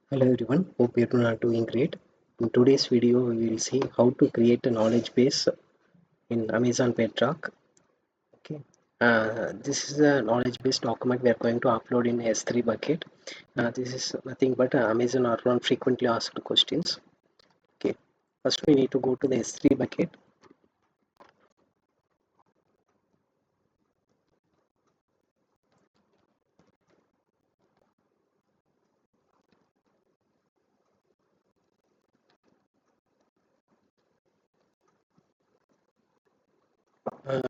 Hello everyone, hope you're doing great. In today's video, we will see how to create a knowledge base in Amazon Bedrock. Okay, this is a knowledge base document we are going to upload in S3 bucket. This is nothing but Amazon or run frequently asked questions. Okay, first we need to go to the S3 bucket.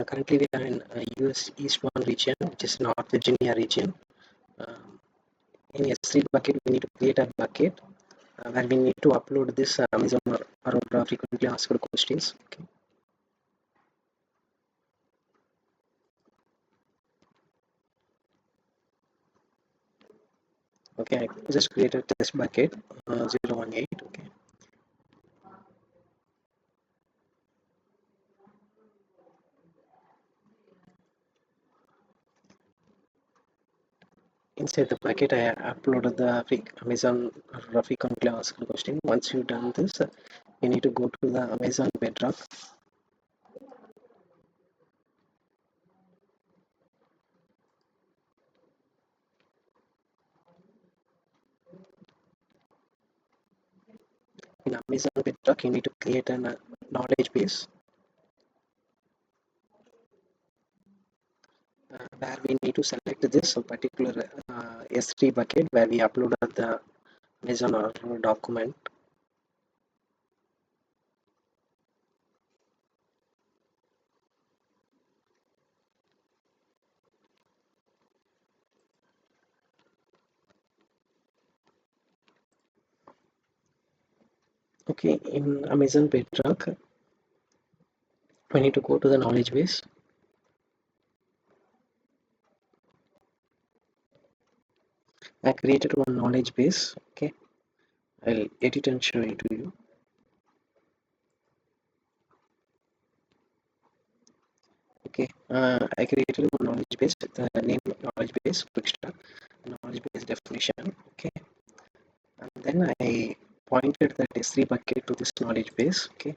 Currently, we are in US East 1 region, which is North Virginia region. Um, in S3 bucket, we need to create a bucket where we need to upload this Amazon or frequently asked questions. Okay, I just created test bucket 018. Okay, inside the bucket I uploaded the Amazon frequently asked question. Once you've done this, you need to go to the Amazon Bedrock. In Amazon Bedrock, you need to create a knowledge base where we need to select this particular S3 bucket where we uploaded the Amazon document. Okay, in Amazon Bedrock, we need to go to the knowledge base. I created one knowledge base. Okay, I'll edit and show it to you. Okay, I created a knowledge base, the name knowledge base, quick start, knowledge base definition. Okay, and then I pointed that S3 bucket to this knowledge base. Okay,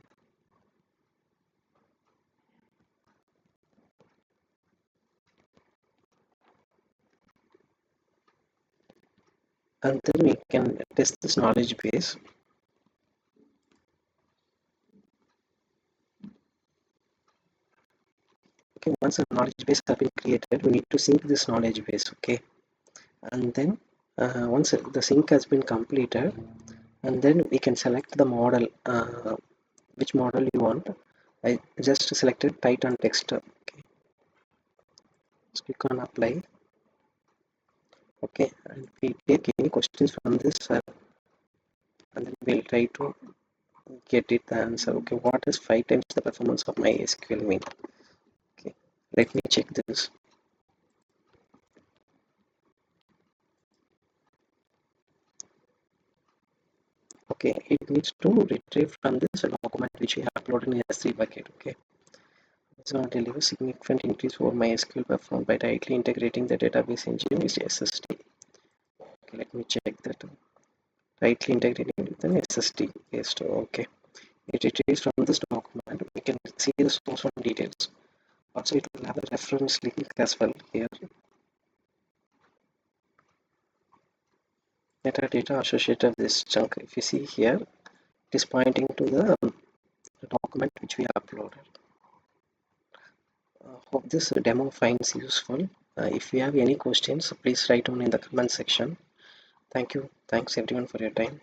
and then we can test this knowledge base. Okay, once a knowledge base has been created, we need to sync this knowledge base. Okay, and then once the sync has been completed, and then we can select the model, which model you want. I just selected Titan text. Okay, let's click on apply. Okay, and we take any questions from this, and then we'll try to get it the answer. Okay, what is 5 times the performance of my SQL mean? Okay, let me check this. Okay, it needs to retrieve from this document which we have uploaded in S3 bucket. Okay, it's going to deliver significant increase for MySQL performance by tightly integrating the database engine with SSD. Okay, let me check that. Tightly integrating with an SSD. Yes, okay. It retrieves from this document. We can see the source one details. Also, it will have a reference link as well here. Metadata associated with this chunk. If you see here, it is pointing to the document which we uploaded. Hope this demo finds useful. If you have any questions, please write down in the comment section. Thank you. Thanks everyone for your time.